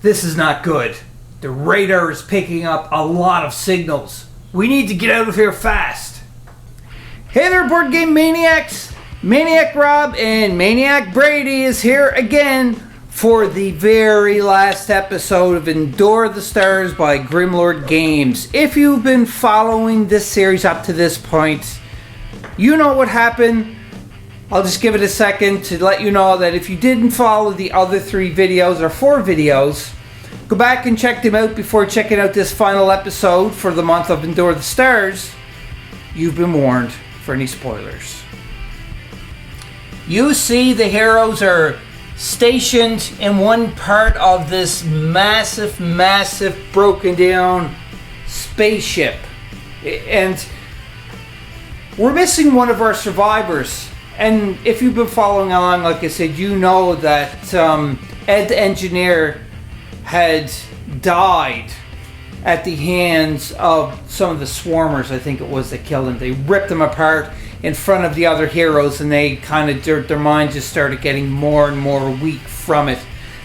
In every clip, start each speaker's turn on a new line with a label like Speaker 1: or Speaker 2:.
Speaker 1: This is not good. The radar is picking up a lot of signals. We need to get out of here fast. Hey there, Board Game Maniacs. Maniac Rob and Maniac Brady is here again for the very last episode of Endure the Stars by Grimlord Games. If you've been following this series up to this point, you know what happened. I'll just give it a second to let you know that if you didn't follow the other 3 videos or 4 videos, go back and check them out before checking out this final episode for the month of Endure the Stars. You've been warned for any spoilers. You see the heroes are stationed in one part of this massive broken down spaceship. And we're missing one of our survivors. And if you've been following along, like I said, you know that Ed the engineer had died at the hands of some of the swarmers, I think it was, that killed him. They ripped him apart in front of the other heroes, and they kind of, their minds just started getting more and more weak from it.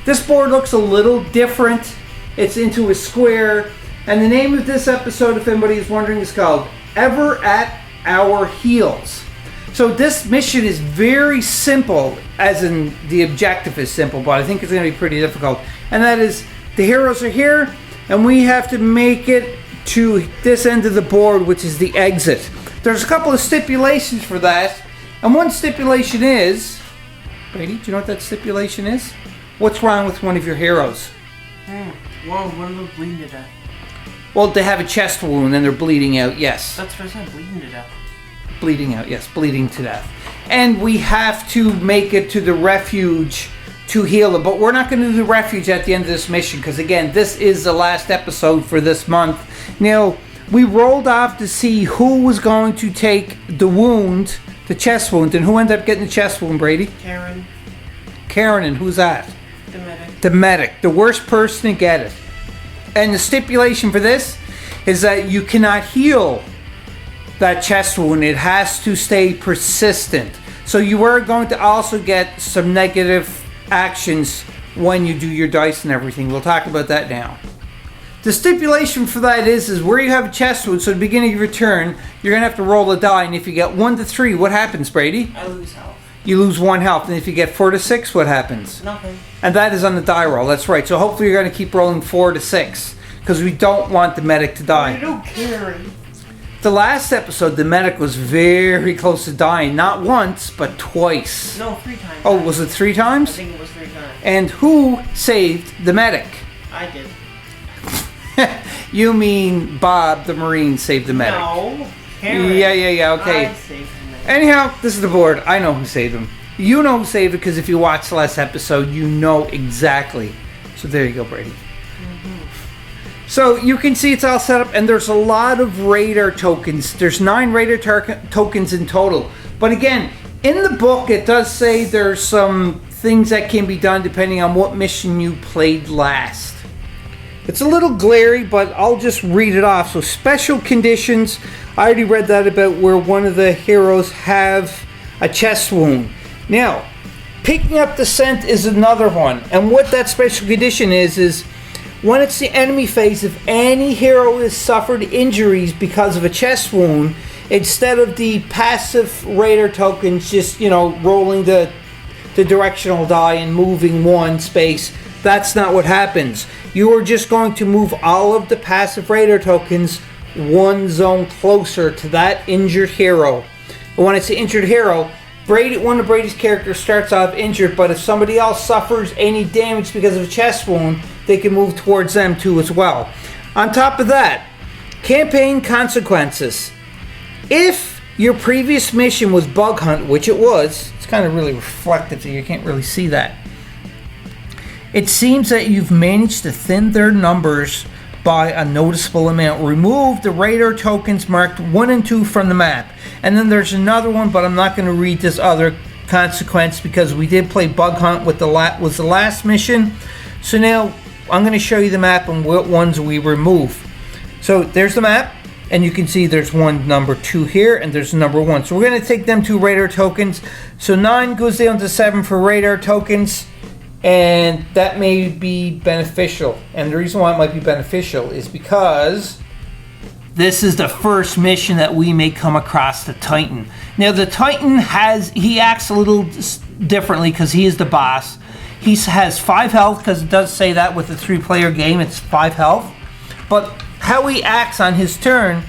Speaker 1: This board looks a little different. It's into a square, and the name of this episode, if anybody is wondering, is called Ever at Our Heels. So this mission is very simple, as in the objective is simple, but I think it's going to be pretty difficult. And that is, the heroes are here, and we have to make it to this end of the board, which is the exit. There's a couple of stipulations for that, and one stipulation is, Brady, do you know what that stipulation is? What's wrong with one of your heroes?
Speaker 2: Well, one of them bleeding to death.
Speaker 1: Well, they have a chest wound and they're bleeding out, yes.
Speaker 2: That's what I said, bleeding to death.
Speaker 1: Bleeding out, yes, bleeding to death. And we have to make it to the refuge to heal them. But we're not going to do the refuge at the end of this mission, because again, this is the last episode for this month. Now, we rolled off to see who was going to take the wound, the chest wound, and who ended up getting the chest wound, Brady? Karen, and who's that?
Speaker 2: The medic.
Speaker 1: The medic, the worst person to get it. And the stipulation for this is that you cannot heal that chest wound. It has to stay persistent. So you are going to also get some negative actions when you do your dice and everything. We'll talk about that now. The stipulation for that is where you have a chest wound, so at the beginning of your turn, you're going to have to roll a die, and if you get 1 to 3, what happens, Brady?
Speaker 2: I lose health.
Speaker 1: You lose 1 health, and if you get 4 to 6, what happens?
Speaker 2: Nothing.
Speaker 1: And that is on the die roll, that's right. So hopefully you're going to keep rolling 4 to 6, because we don't want the medic to die.
Speaker 2: I don't care.
Speaker 1: The last episode, the medic was very close to dying. Not once, but twice.
Speaker 2: No, 3 times.
Speaker 1: Oh, was it 3 times?
Speaker 2: I think it was 3 times.
Speaker 1: And who saved the medic?
Speaker 2: I did.
Speaker 1: You mean Bob the Marine saved the medic?
Speaker 2: No, Karen.
Speaker 1: Yeah, okay.
Speaker 2: I saved the medic.
Speaker 1: Anyhow, this is the board. I know who saved him. You know who saved it, because if you watched the last episode, you know exactly. So there you go, Brady. So you can see it's all set up, and there's a lot of radar tokens. There's 9 radar tokens in total. But again, in the book, it does say there's some things that can be done depending on what mission you played last. It's a little glary, but I'll just read it off. So special conditions, I already read that about where one of the heroes have a chest wound. Now, picking up the scent is another one. And what that special condition is when it's the enemy phase, if any hero has suffered injuries because of a chest wound, instead of the passive radar tokens just, rolling the directional die and moving 1 space, that's not what happens. You are just going to move all of the passive radar tokens 1 zone closer to that injured hero. And when it's the injured hero, one of Brady's characters starts off injured, but if somebody else suffers any damage because of a chest wound, they can move towards them too as well. On top of that, campaign consequences. If your previous mission was bug hunt, which it was, it's kind of really reflective, so you can't really see that. It seems that you've managed to thin their numbers by a noticeable amount. Remove the radar tokens marked 1 and 2 from the map. And then there's another one, but I'm not going to read this other consequence because we did play bug hunt with the last mission. So now I'm going to show you the map and what ones we remove. So there's the map, and you can see there's one number 2 here, and there's number 1. So we're going to take them 2 radar tokens. So 9 goes down to 7 for radar tokens. And that may be beneficial. And the reason why it might be beneficial is because this is the first mission that we may come across the Titan. Now the Titan he acts a little differently because he is the boss. He has 5 health because it does say that with a 3-player game, it's 5 health. But how he acts on his turn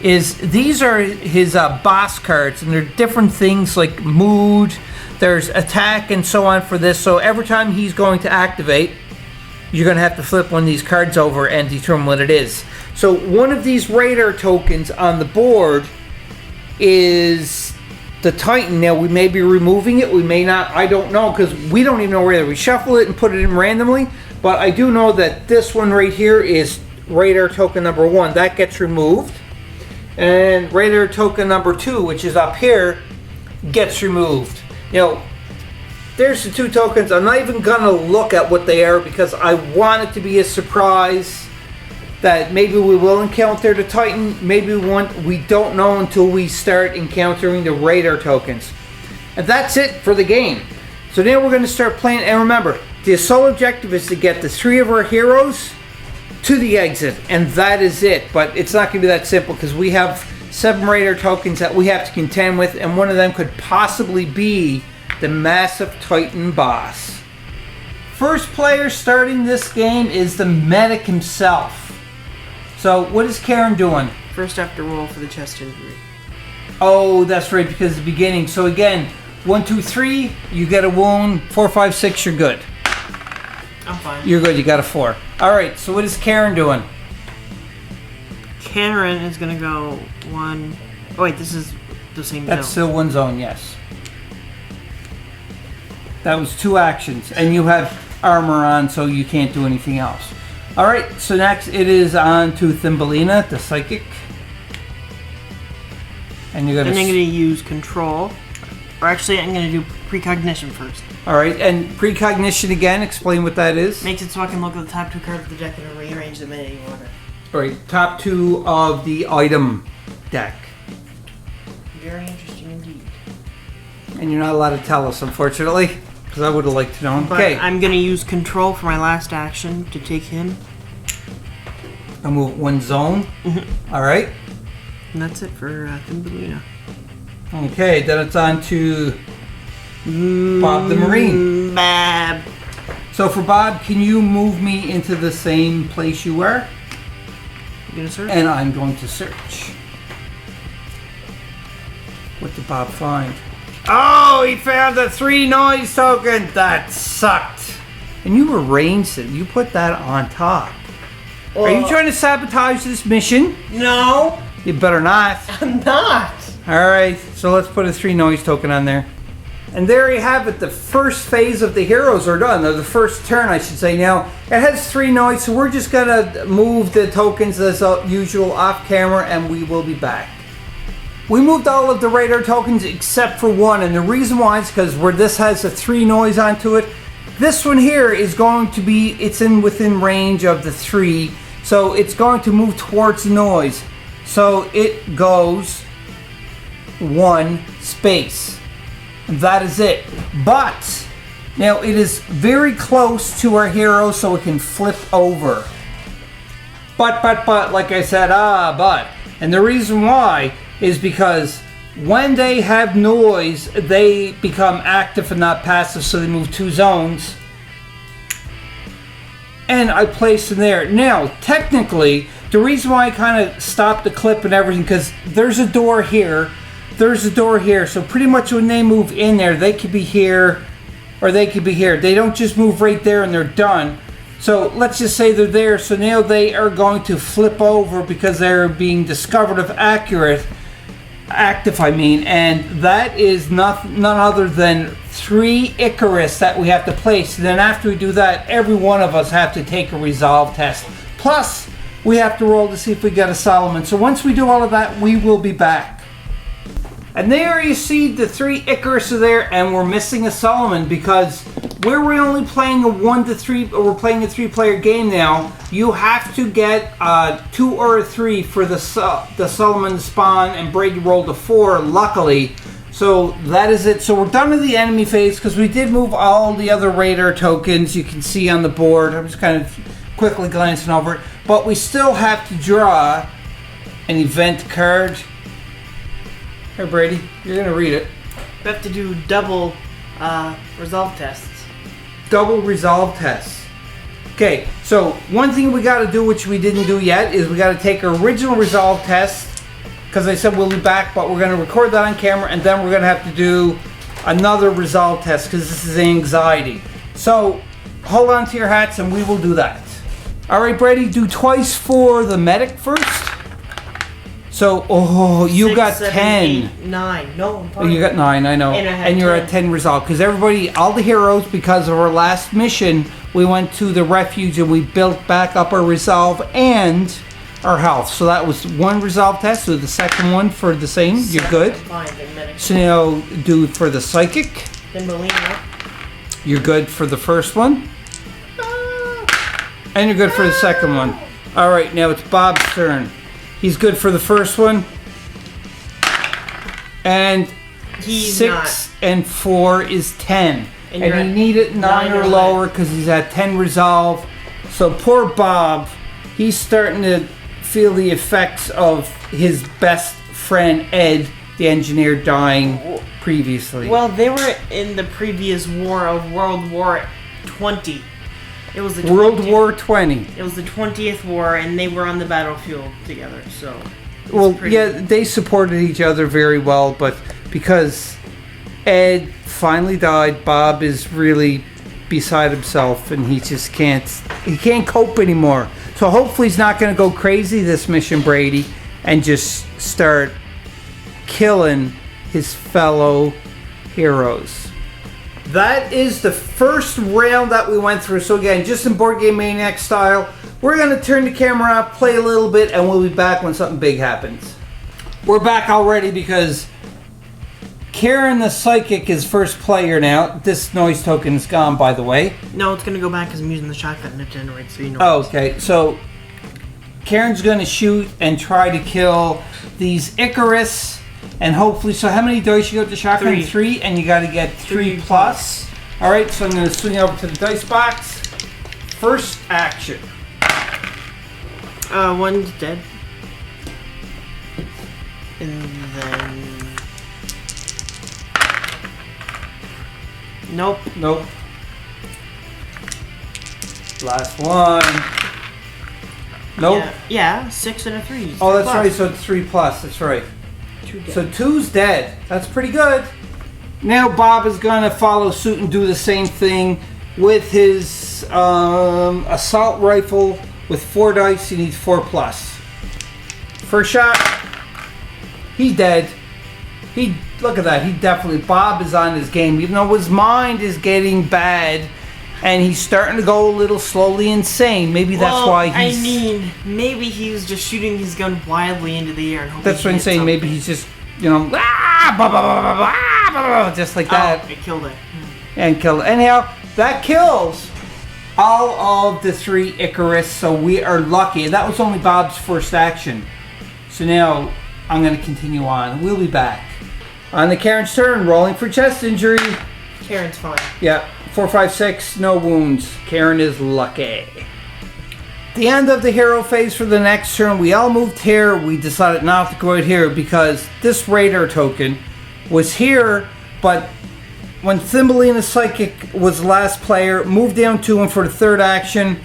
Speaker 1: is these are his boss cards, and they're different things like mood, there's attack, and so on for this. So every time he's going to activate, you're going to have to flip one of these cards over and determine what it is. So one of these radar tokens on the board is the Titan. Now we may be removing it, we may not, I don't know, because we don't even know whether we shuffle it and put it in randomly. But I do know that this one right here is radar token number 1. That gets removed. And radar token number 2, which is up here, gets removed. You know, there's the 2 tokens. I'm not even gonna look at what they are because I want it to be a surprise that maybe we will encounter the Titan, maybe we won't. We don't know until we start encountering the radar tokens. And that's it for the game. So now we're gonna start playing, and remember, the sole objective is to get the 3 of our heroes to the exit, and that is it. But it's not going to be that simple because we have 7 radar tokens that we have to contend with, and one of them could possibly be the massive Titan boss. First player starting this game is the medic himself. So what is Karen doing?
Speaker 2: First, I have to roll for the chest injury.
Speaker 1: Oh, that's right, because it's the beginning. So again, 1, 2, 3, you get a wound. 4, 5, 6, you're good.
Speaker 2: I'm fine.
Speaker 1: You're good, you got a 4. Alright, so what is Karen doing?
Speaker 2: Karen is gonna go 1. Oh wait, this is the same
Speaker 1: That's
Speaker 2: zone.
Speaker 1: still 1 zone, yes. That was 2 actions, and you have armor on, so you can't do anything else. Alright, so next it is on to Thumbelina, the psychic. And you're
Speaker 2: Then
Speaker 1: gonna.
Speaker 2: I'm gonna use control. Or actually, I'm gonna do precognition first.
Speaker 1: Alright, and precognition again, explain what that is.
Speaker 2: Makes it so I can look at the top 2 cards of the deck and rearrange them in any order.
Speaker 1: Alright, top 2 of the item deck.
Speaker 2: Very interesting indeed.
Speaker 1: And you're not allowed to tell us, unfortunately, because I would have liked to know.
Speaker 2: But
Speaker 1: Okay,
Speaker 2: I'm gonna use control for my last action to take him.
Speaker 1: I'll move 1 zone. Alright.
Speaker 2: And that's it for Thumbelina.
Speaker 1: Okay, then it's on to Bob the Marine.
Speaker 2: Bab.
Speaker 1: So for Bob, can you move me into the same place you were?
Speaker 2: You gonna search?
Speaker 1: And I'm going to search. What did Bob find? Oh, he found the 3 noise token! That sucked! And you arranged it. You put that on top. Are you trying to sabotage this mission?
Speaker 2: No,
Speaker 1: You better not.
Speaker 2: I'm not.
Speaker 1: Alright, so let's put a 3 noise token on there. And there you have it. The first phase of the heroes are done. Or the first turn, I should say. Now, it has 3 noise, so we're just going to move the tokens as usual off camera, and we will be back. We moved all of the radar tokens except for 1, and the reason why is because where this has a 3 noise onto it, this one here is going to be, it's within range of the 3, so it's going to move towards the noise. So it goes 1 space. And that is it. But now it is very close to our hero, so it can flip over. But, like I said, but. And the reason why is because when they have noise, they become active and not passive, so they move 2 zones. And I placed them there. Now, technically, the reason why I kind of stopped the clip and everything, because there's a door here, there's a door here, so pretty much when they move in there, they could be here, or they could be here. They don't just move right there and they're done. So let's just say they're there, so now they are going to flip over because they're being discovered of active, and that is none other than 3 Icarus that we have to place. And then after we do that, every one of us have to take a resolve test. Plus, we have to roll to see if we get a Solomon. So once we do all of that, we will be back. And there you see the 3 Icarus are there, and we're missing a Solomon because where we're only playing a 1 to 3, or we're playing a 3-player game now, you have to get 2 or a 3 for the Solomon to spawn, and Brady rolled a 4, luckily. So that is it. So we're done with the enemy phase because we did move all the other radar tokens you can see on the board. I'm just kind of quickly glancing over it. But we still have to draw an event card. Here, Brady, you're going to read it.
Speaker 2: We have to do double resolve tests.
Speaker 1: Double resolve tests. Okay, so one thing we got to do, which we didn't do yet, is we got to take our original resolve test, because I said we'll be back, but we're going to record that on camera, and then we're going to have to do another resolve test, because this is anxiety. So, hold on to your hats, and we will do that. All right, Brady, do twice for the medic first. So, you
Speaker 2: 6,
Speaker 1: got
Speaker 2: 7,
Speaker 1: 10.
Speaker 2: 8, 9. No, I'm
Speaker 1: Oh,
Speaker 2: fine.
Speaker 1: you got 9, I know.
Speaker 2: And
Speaker 1: you're
Speaker 2: 10.
Speaker 1: at 10 resolve. Because everybody, all the heroes, because of our last mission, we went to the refuge and we built back up our resolve and our health. So that was one resolve test. So the second one for the same. You're good.
Speaker 2: I'm fine, then medic.
Speaker 1: So now do for the psychic.
Speaker 2: Then Melina.
Speaker 1: You're good for the first one. And you're good for the second one. All right, now it's Bob's turn. He's good for the first one. And
Speaker 2: He's
Speaker 1: 6
Speaker 2: not.
Speaker 1: and 4 is 10.
Speaker 2: And
Speaker 1: And
Speaker 2: you're
Speaker 1: you
Speaker 2: at
Speaker 1: need it 9 or
Speaker 2: 9
Speaker 1: lower because he's at 10 resolve. So poor Bob, he's starting to feel the effects of his best friend Ed, the engineer, dying previously.
Speaker 2: Well, they were in the previous war of World War 20. It was the
Speaker 1: World
Speaker 2: 20th
Speaker 1: War 20.
Speaker 2: It was the 20th war, and they were on the battlefield together. So, it's
Speaker 1: Well,
Speaker 2: pretty-
Speaker 1: yeah, they supported each other very well, but because Ed finally died, Bob is really beside himself, and he just can't cope anymore. So hopefully he's not going to go crazy this mission, Brady, and just start killing his fellow heroes. That is the first round that we went through. So again, just in Board Game Maniacs style, we're going to turn the camera off, play a little bit, and we'll be back when something big happens. We're back already because Karen the Psychic is first player now. This noise token is gone, by the way.
Speaker 2: No, it's gonna go back because I'm using the shotgun to generate, so you know.
Speaker 1: Oh, okay. So Karen's going to shoot and try to kill these Icarus, and hopefully. So how many dice you got with the shotgun? 3, and you got to get 3 plus. All right. So I'm going to swing over to the dice box. First action.
Speaker 2: One's dead. And then... Nope.
Speaker 1: Nope. Last one. Nope.
Speaker 2: Yeah, 6 and a 3.
Speaker 1: Oh, that's right. So it's 3 plus. That's right.
Speaker 2: 2 dead.
Speaker 1: So 2's dead. That's pretty good. Now Bob is going to follow suit and do the same thing with his assault rifle with 4 dice. He needs 4 plus. First shot. He's dead. Look at that. He definitely, Bob is on his game. Even though his mind is getting bad and he's starting to go a little slowly insane. Maybe that's why he's...
Speaker 2: I mean, maybe he was just shooting his gun wildly into the air and hoping
Speaker 1: That's
Speaker 2: he
Speaker 1: what I'm
Speaker 2: hit
Speaker 1: saying.
Speaker 2: something.
Speaker 1: Maybe he's just, just like that.
Speaker 2: Oh, it killed it.
Speaker 1: And kill it. Anyhow, that kills all of the 3 Icarus, so we are lucky. And that was only Bob's first action. So now I'm going to continue on. We'll be back. On the Karen's turn, rolling for chest injury.
Speaker 2: Karen's fine.
Speaker 1: Yeah, 4, 5, 6, no wounds. Karen is lucky. The end of the hero phase for the next turn, we all moved here. We decided not to go out here because this radar token was here, but when Thumbelina Psychic was the last player, moved down 2 and for the third action,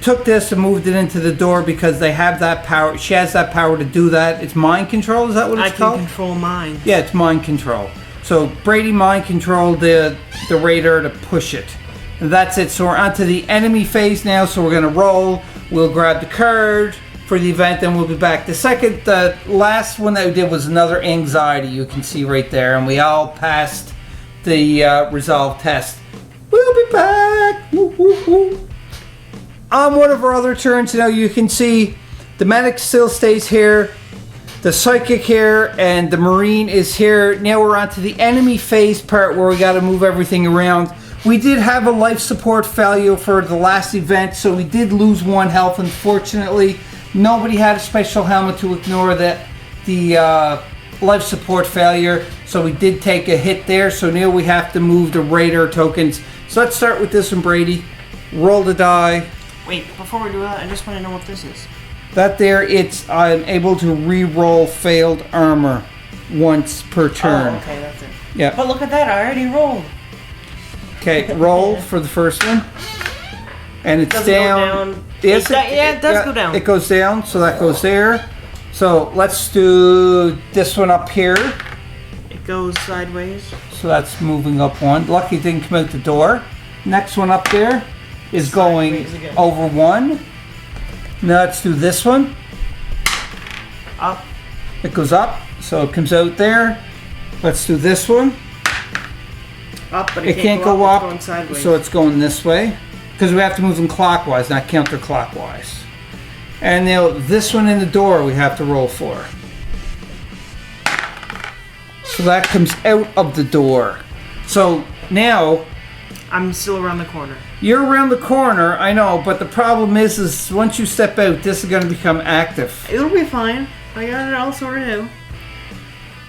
Speaker 1: took this and moved it into the door because they have that power. She has that power to do that. It's mind control, is that what it's called?
Speaker 2: I can control mine.
Speaker 1: Yeah, it's mind control. So Brady mind controlled the radar to push it. And that's it. So we're onto the enemy phase now. So we're gonna roll. We'll grab the card for the event, and we'll be back. The last one that we did was another anxiety. You can see right there, and we all passed the resolve test. We'll be back. Woo, woo, woo. On one of our other turns, now you can see the medic still stays here, the psychic here, and the marine is here. Now we're on to the enemy phase part where we got to move everything around. We did have a life support failure for the last event, so we did lose 1 health, unfortunately. Nobody had a special helmet to ignore the life support failure, so we did take a hit there. So now we have to move the radar tokens. So let's start with this one, Brady. Roll the die.
Speaker 2: Wait, before we do that, I just want to know what this is.
Speaker 1: That there, it's I'm able to re-roll failed armor once per turn.
Speaker 2: Oh, okay, that's it.
Speaker 1: Yeah.
Speaker 2: But look at that, I already rolled.
Speaker 1: Okay, roll for the first one. And it's
Speaker 2: Does it go down?
Speaker 1: Yes,
Speaker 2: It does go down.
Speaker 1: It goes down, so that goes there. So let's do this one up here.
Speaker 2: It goes sideways.
Speaker 1: So that's moving up one. Lucky it didn't come out the door. Next one up there is going
Speaker 2: Sideways again.
Speaker 1: over one. Now let's do this one.
Speaker 2: Up.
Speaker 1: It goes up, so it comes out there. Let's do this one.
Speaker 2: Up, but
Speaker 1: It can't go
Speaker 2: It's
Speaker 1: up,
Speaker 2: going sideways.
Speaker 1: so it's going this way. Because we have to move them clockwise, not counterclockwise. And now this one in the door we have to roll for. So that comes out of the door. So now
Speaker 2: I'm still around the corner.
Speaker 1: you're around the corner, I know, but the problem is once you step out, this is going to become active.
Speaker 2: It'll be fine. I got it all sorted out.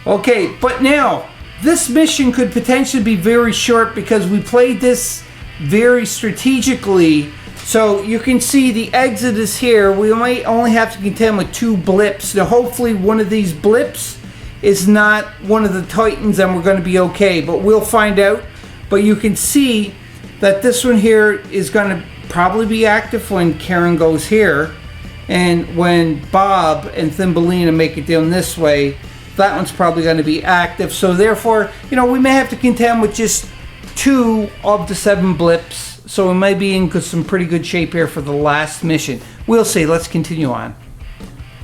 Speaker 1: Okay, but now this mission could potentially be very short because we played this very strategically. So you can see the exit is here. We might only have to contend with 2 blips. Now hopefully one of these blips is not one of the Titans and we're going to be okay, but we'll find out. But you can see that this one here is going to probably be active when Karen goes here, and when Bob and Thumbelina make it down this way, that one's probably going to be active. So therefore, we may have to contend with just 2 of the 7 blips. So we may be in some pretty good shape here for the last mission. We'll see. Let's continue on.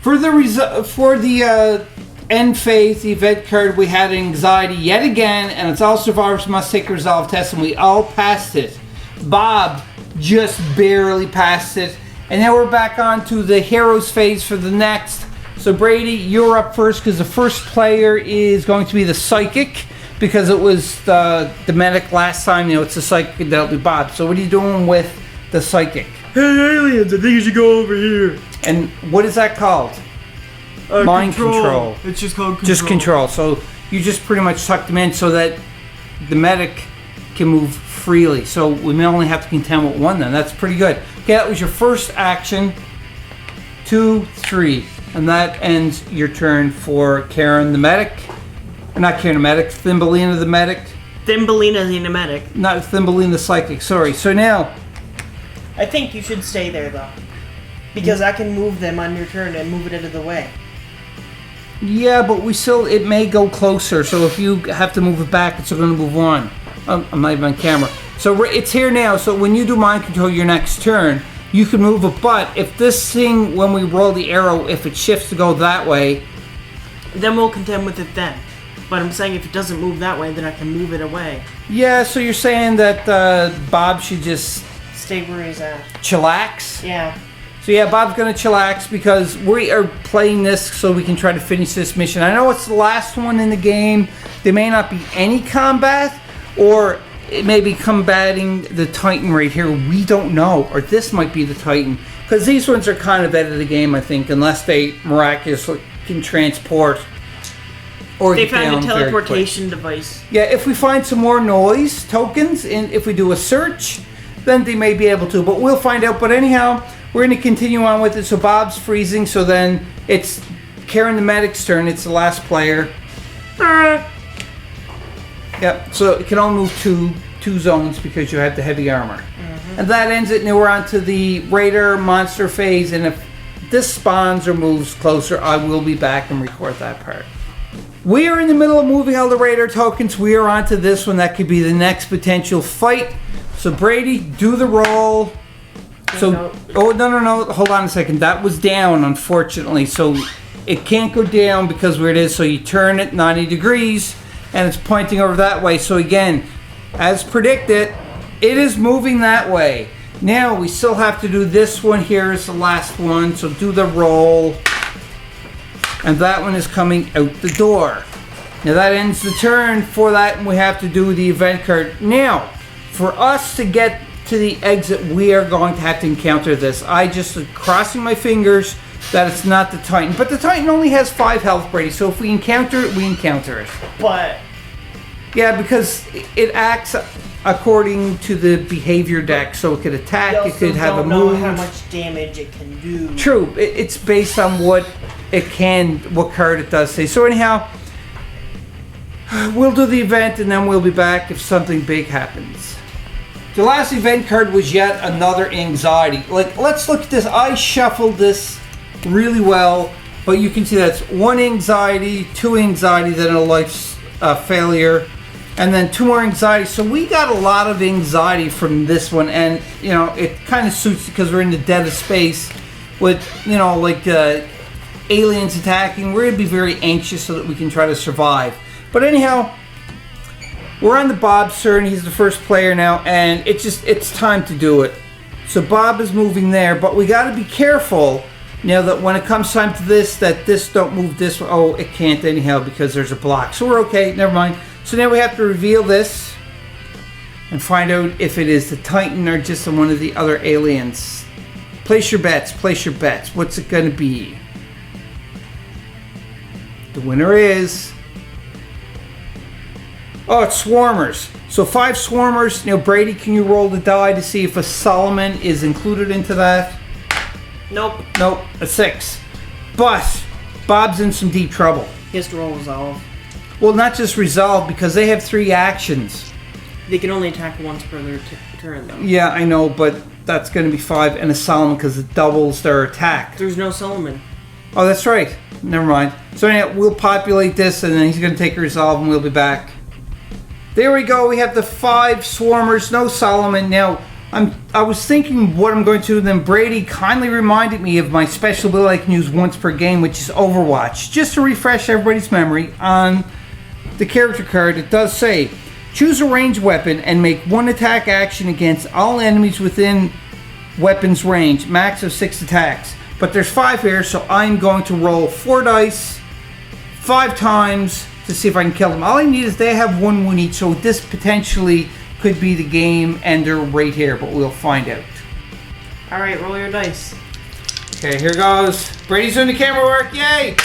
Speaker 1: For the end phase, the event card, we had anxiety yet again, and it's all survivors must take a resolve test, and we all passed it. Bob just barely passed it, and now we're back on to the heroes phase for the next. So Brady, you're up first because the first player is going to be the psychic, because it was the medic last time. It's the psychic, and that'll be Bob. So what are you doing with the psychic?
Speaker 2: Hey aliens, I think you should go over here.
Speaker 1: And what is that called? Mind control.
Speaker 2: It's just called control.
Speaker 1: Just control. So you just pretty much tuck them in so that the medic can move freely. So we may only have to contend with 1 then. That's pretty good. Okay, that was your first action. 2, 3. And that ends your turn for Karen the medic. Not Karen the medic, Thumbelina the medic.
Speaker 2: Thumbelina the medic.
Speaker 1: Not Thumbelina the psychic, sorry. So now,
Speaker 2: I think you should stay there though, because I can move them on your turn and move it out of the way.
Speaker 1: yeah, but it may go closer. So if you have to move it back, it's going to move on. I'm not even on camera. So it's here now. So when you do mind control your next turn, you can move it. But if this thing, when we roll the arrow, if it shifts to go that way,
Speaker 2: then we'll contend with it then. But I'm saying if it doesn't move that way, then I can move it away.
Speaker 1: yeah. So you're saying that Bob should just
Speaker 2: Stay where he's at.
Speaker 1: chillax?
Speaker 2: Yeah.
Speaker 1: So yeah, Bob's gonna chillax because we are playing this so we can try to finish this mission. I know it's the last one in the game. There may not be any combat, or it may be combating the Titan right here. We don't know, or this might be the Titan, because these ones are kind of out of the game, I think, unless they miraculously can transport. Or
Speaker 2: They
Speaker 1: get
Speaker 2: found
Speaker 1: down
Speaker 2: a
Speaker 1: very quick.
Speaker 2: teleportation device.
Speaker 1: Yeah, if we find some more noise tokens, and if we do a search, then they may be able to, but we'll find out. But anyhow, we're going to continue on with it. So Bob's freezing, so then it's Karen the medic's turn. It's the last player. Yep, so it can only move two zones because you have the heavy armor. And that ends it. Now we're on to the Raider monster phase, and if this spawns or moves closer, I will be back and record that part. We are in the middle of moving all the Raider tokens. We are on to this one. That could be the next potential fight. So Brady, do the roll. So, oh, no, hold on a second. That was down, unfortunately. So it can't go down because where it is. So you turn it 90 degrees and it's pointing over that way. So again, as predicted, it is moving that way. Now we still have to do this one here is the last one. So do the roll. And that one is coming out the door. Now that ends the turn for that, and we have to do the event card. Now, for us to get to the exit, we are going to have to encounter this. I just crossing my fingers that it's not the Titan. But the Titan only has 5 health, Brady, so if we encounter it, we encounter it.
Speaker 2: But
Speaker 1: Yeah, because it acts according to the behavior deck, so it could attack, it could have a
Speaker 2: know
Speaker 1: move.
Speaker 2: how much damage it can do.
Speaker 1: True, it's based on what card it does say. So anyhow, we'll do the event and then we'll be back if something big happens. The last event card was yet another anxiety. Like, let's look at this. I shuffled this really well, but you can see that's 1 anxiety, 2 anxiety, then a life failure, and then 2 more anxiety. So we got a lot of anxiety from this one, and you know, it kind of suits because we're in the dead of space with, you know, like aliens attacking. We're gonna be very anxious so that we can try to survive. But anyhow, we're on the Bob's turn. He's the first player now, and it's time to do it. So Bob is moving there, but we got to be careful now that when it comes time to this, that this don't move this way. Oh, it can't anyhow because there's a block. So we're okay, never mind. So now we have to reveal this and find out if it is the Titan or just one of the other aliens. Place your bets, place your bets. What's it gonna be? The winner is... Oh, it's swarmers. So 5 swarmers. Now, Brady, can you roll the die to see if a Solomon is included into that?
Speaker 2: Nope.
Speaker 1: Nope, a 6. But Bob's in some deep trouble.
Speaker 2: He has to roll resolve.
Speaker 1: Well, not just resolve, because they have 3 actions.
Speaker 2: They can only attack once per their turn, though.
Speaker 1: Yeah, I know, but that's going to be 5 and a Solomon because it doubles their attack.
Speaker 2: There's no Solomon.
Speaker 1: Oh, that's right. Never mind. So anyhow, we'll populate this, and then he's going to take a resolve, and we'll be back. There we go. We have the 5 swarmers, no Solomon. Now, I was thinking what I'm going to do, then Brady kindly reminded me of my special ability I can use once per game, which is Overwatch. Just to refresh everybody's memory on the character card, it does say, choose a ranged weapon and make 1 attack action against all enemies within weapon's range, max of 6 attacks. But there's 5 here, so I'm going to roll 4 dice 5 times to see if I can kill them. All I need is they have 1 wound each, so this potentially could be the game ender right here, but we'll find out.
Speaker 2: Alright, roll your dice.
Speaker 1: Okay, here goes. Brady's doing the camera work, yay!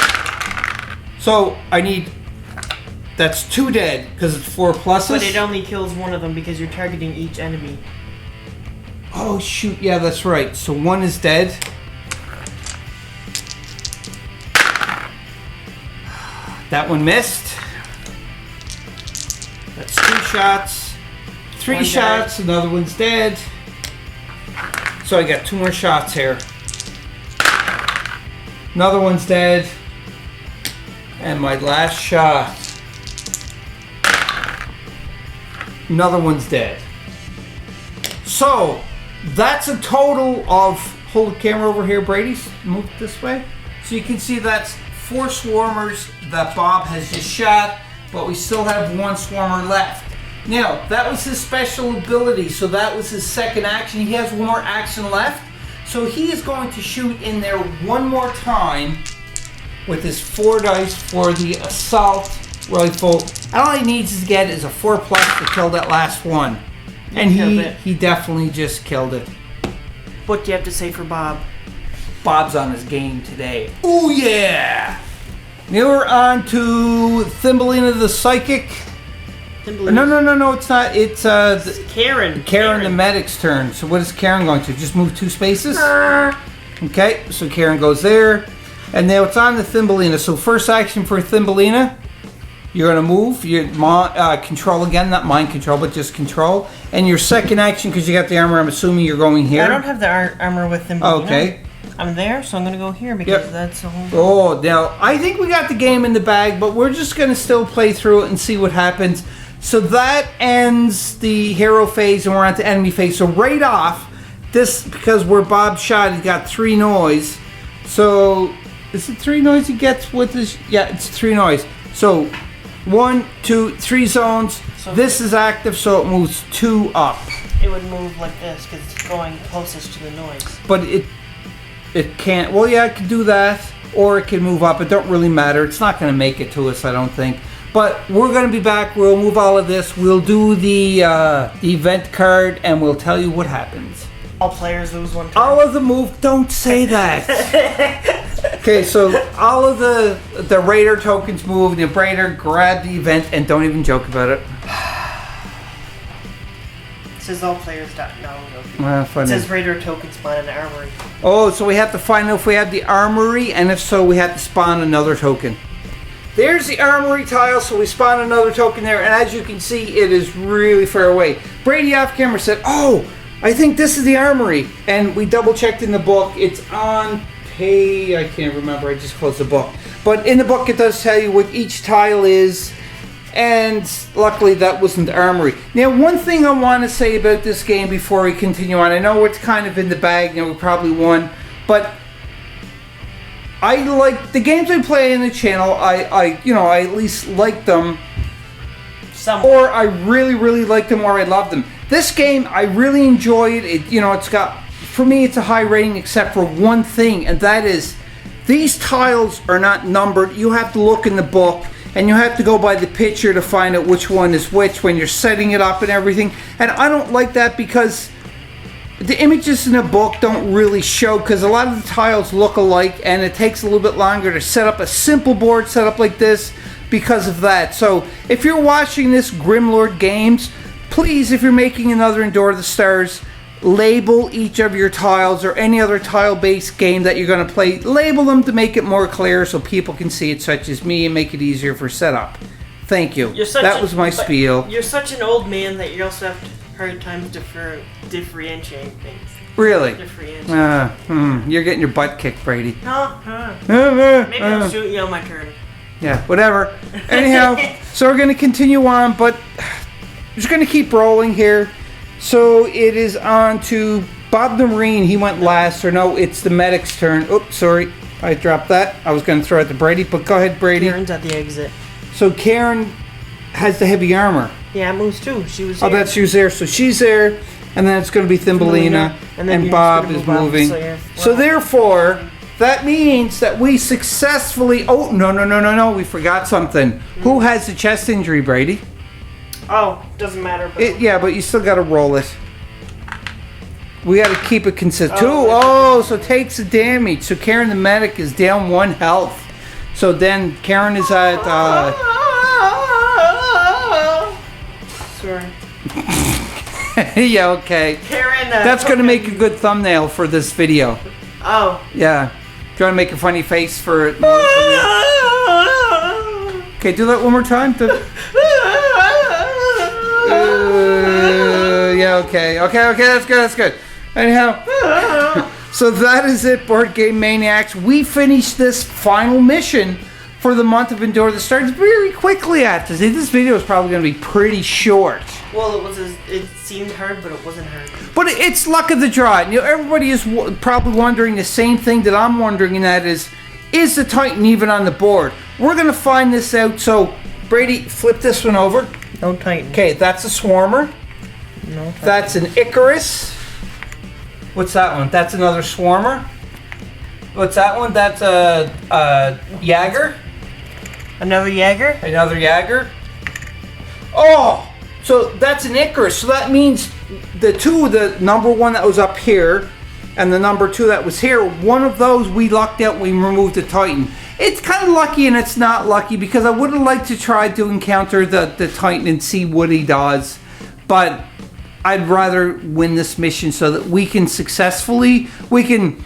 Speaker 1: So, I need... That's 2 dead, because it's 4 pluses.
Speaker 2: But it only kills one of them because you're targeting each enemy.
Speaker 1: Oh, shoot, yeah, that's right. So 1 is dead. That one missed. That's 2 shots. 3
Speaker 2: One
Speaker 1: shots,
Speaker 2: dead.
Speaker 1: another one's dead. So I got 2 more shots here. Another one's dead. And my last shot. Another one's dead. So, that's a total of... Hold the camera over here, Brady. Move it this way. So you can see that's 4 swarmers that Bob has just shot, but we still have 1 swarmer left. Now, that was his special ability, so that was his second action. He has 1 more action left, so he is going to shoot in there 1 more time with his 4 dice for the assault rifle. All he needs to get is a 4+ to kill that last one. And he definitely just killed it.
Speaker 2: What do you have to say for Bob?
Speaker 1: Bob's on his game today. Ooh yeah! Now we're on to Thumbelina the Psychic. No, it's not. It's
Speaker 2: Karen.
Speaker 1: Karen the Medic's turn. So what is Karen going to? Just move 2 spaces? Okay, so Karen goes there. And now it's on the Thumbelina. So first action for Thumbelina, you're going to move. Your control again, not mind control, but just control. And your second action, because you got the armor, I'm assuming you're going here.
Speaker 2: I don't have the armor with Thumbelina.
Speaker 1: Okay.
Speaker 2: I'm there, so I'm going to go here because that's the whole...
Speaker 1: Oh, now, I think we got the game in the bag, but we're just going to still play through it and see what happens. So that ends the hero phase, and we're on to enemy phase. So right off, this, because where Bob shot, he got 3 noise. So, is it 3 noise he gets with this? Yeah, it's 3 noise. So, 1, 2, 3 zones. So this is active, so it moves 2 up.
Speaker 2: It would move like this, because it's going closest to the noise.
Speaker 1: But it can't. Well, yeah, it can do that, or it can move up. It don't really matter. It's not going to make it to us, I don't think. But we're going to be back. We'll move all of this. We'll do the event card, and we'll tell you what happens.
Speaker 2: All players lose one turn.
Speaker 1: All of the move. Don't say that. Okay, so all of the raider tokens move. The raider grab the event and don't even joke about it.
Speaker 2: It says all players die. No.
Speaker 1: Funny.
Speaker 2: It says raider tokens spawn in the armory.
Speaker 1: Oh, so we have to find out if we have the armory, and if so, we have to spawn another token. There's the armory tile, so we spawn another token there, and as you can see, it is really far away. Brady off camera said, "Oh, I think this is the armory," and we double checked in the book. It's on page, I can't remember, I just closed the book. But in the book, it does tell you what each tile is, and luckily that wasn't the armory. Now, one thing I want to say about this game before we continue on, I know it's kind of in the bag, we probably won, but I like the games I play in the channel. I at least like them, or I really like them, or I love them. This game, I really enjoyed it. It's got, for me, it's a high rating except for one thing, and that is these tiles are not numbered. You have to look in the book, and you have to go by the picture to find out which one is which when you're setting it up and everything. And I don't like that because the images in the book don't really show, because a lot of the tiles look alike, and it takes a little bit longer to set up a simple board setup like this because of that. So if you're watching this, Grimlord Games, please, if you're making another Endure the Stars, label each of your tiles, or any other tile-based game that you're going to play, label them to make it more clear so people can see it, such as me, and make it easier for setup. Thank you. That was my spiel.
Speaker 2: You're such an old man that you also have hard times differentiating things.
Speaker 1: Really?
Speaker 2: Differentiating.
Speaker 1: You're getting your butt kicked, Brady.
Speaker 2: Maybe I'll shoot you on my turn.
Speaker 1: Yeah, whatever. Anyhow, so we're going to continue on, but we're just going to keep rolling here. So it is on to Bob the Marine. He went last, or no, it's the medic's turn. Oops, sorry. I dropped that. I was going to throw it to Brady, but go ahead, Brady.
Speaker 2: Karen's at the exit.
Speaker 1: So Karen has the heavy armor.
Speaker 2: Yeah, moves too. She was there.
Speaker 1: Oh, she was there. So she's there, and then it's going to be Thumbelina, and Bob is moving. So therefore, that means that we successfully... Oh, no. We forgot something. Who has the chest injury, Brady?
Speaker 2: Oh, doesn't matter. But
Speaker 1: Yeah, but you still got to roll it. We got to keep it consistent. So takes the damage. So Karen the medic is down 1 health. So then Karen is at...
Speaker 2: Sorry.
Speaker 1: Yeah, okay.
Speaker 2: Karen...
Speaker 1: That's going to make a good thumbnail for this video.
Speaker 2: Oh.
Speaker 1: Yeah. Do you want to make a funny face for it? Okay, do that one more time. Yeah, okay, that's good. Anyhow, so that is it, Board Game Maniacs. We finished this final mission for the month of Endure the Stars very quickly after. This video is probably going to be pretty short.
Speaker 2: Well, it seemed hard, but it wasn't hard.
Speaker 1: But it's luck of the draw. Everybody is probably wondering the same thing that I'm wondering, and that is the Titan even on the board? We're going to find this out. So, Brady, flip this one over.
Speaker 2: No Titan.
Speaker 1: Okay, that's a Swarmer.
Speaker 2: No Titan.
Speaker 1: That's an Icarus. What's that one? That's another Swarmer. What's that one? That's a Jaeger.
Speaker 2: Another Jaeger?
Speaker 1: Another Jaeger. Oh! So that's an Icarus. So that means the number one that was up here and the number two that was here, one of those we lucked out, we removed the Titan. It's kind of lucky and it's not lucky, because I would have liked to try to encounter the Titan and see what he does. But I'd rather win this mission so that we can successfully and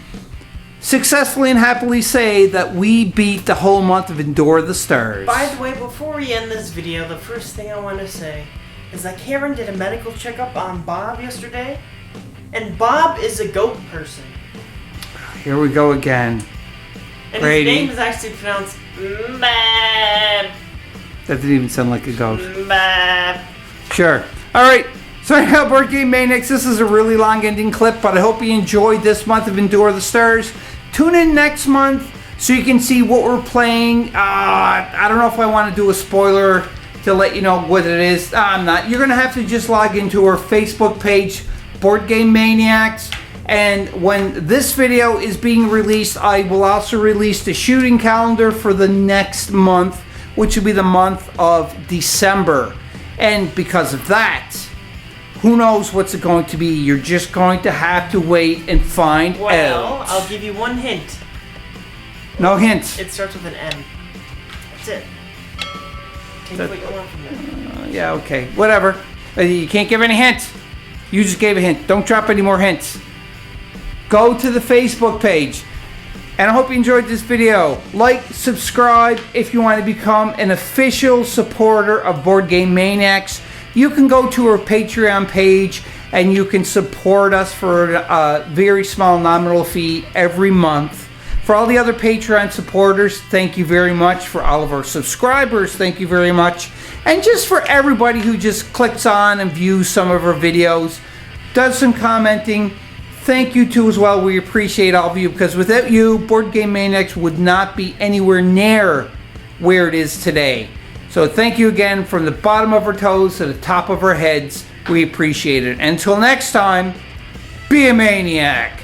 Speaker 1: happily say that we beat the whole month of Endure the Stars.
Speaker 2: By the way, before we end this video, the first thing I want to say is that Karen did a medical checkup on Bob yesterday, and Bob is a goat person.
Speaker 1: Here we go again.
Speaker 2: And
Speaker 1: Brady.
Speaker 2: His name is actually pronounced Bob.
Speaker 1: That didn't even sound like a goat.
Speaker 2: Bob.
Speaker 1: Sure. Alright, so anyhow, Board Game Maniacs, this is a really long ending clip, but I hope you enjoyed this month of Endure the Stars. Tune in next month so you can see what we're playing. I don't know if I want to do a spoiler to let you know what it is. I'm not. You're going to have to just log into our Facebook page, Board Game Maniacs. And when this video is being released, I will also release the shooting calendar for the next month, which will be the month of December. And because of that, who knows what's it going to be. You're just going to have to wait and find
Speaker 2: Well,
Speaker 1: out.
Speaker 2: I'll give you one hint.
Speaker 1: No hints.
Speaker 2: It starts with an M. That's it. Take what you want from there.
Speaker 1: Yeah, okay. Whatever. You can't give any hints. You just gave a hint. Don't drop any more hints. Go to the Facebook page. And I hope you enjoyed this video. Like, subscribe if you want to become an official supporter of Board Game Maniacs. You can go to our Patreon page and you can support us for a very small nominal fee every month. For all the other Patreon supporters, thank you very much. For all of our subscribers, thank you very much. And just for everybody who just clicks on and views some of our videos, does some commenting, thank you too as well. We appreciate all of you, because without you, Board Game Maniacs would not be anywhere near where it is today. So thank you again from the bottom of our toes to the top of our heads. We appreciate it. Until next time, be a maniac.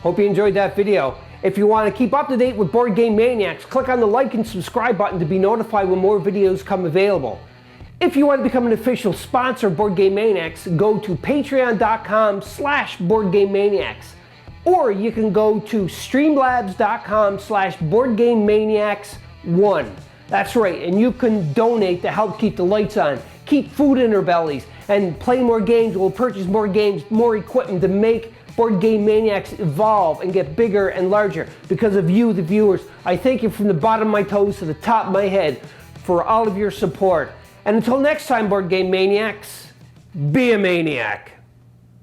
Speaker 3: Hope you enjoyed that video. If you want to keep up to date with Board Game Maniacs, click on the like and subscribe button to be notified when more videos come available. If you want to become an official sponsor of Board Game Maniacs, go to patreon.com/BoardGameManiacs. Or you can go to streamlabs.com/BoardGameManiacs1. That's right, and you can donate to help keep the lights on, keep food in our bellies, and play more games. We'll purchase more games, more equipment to make Board Game Maniacs evolve and get bigger and larger. Because of you, the viewers, I thank you from the bottom of my toes to the top of my head for all of your support. And until next time, Board Game Maniacs, be a maniac.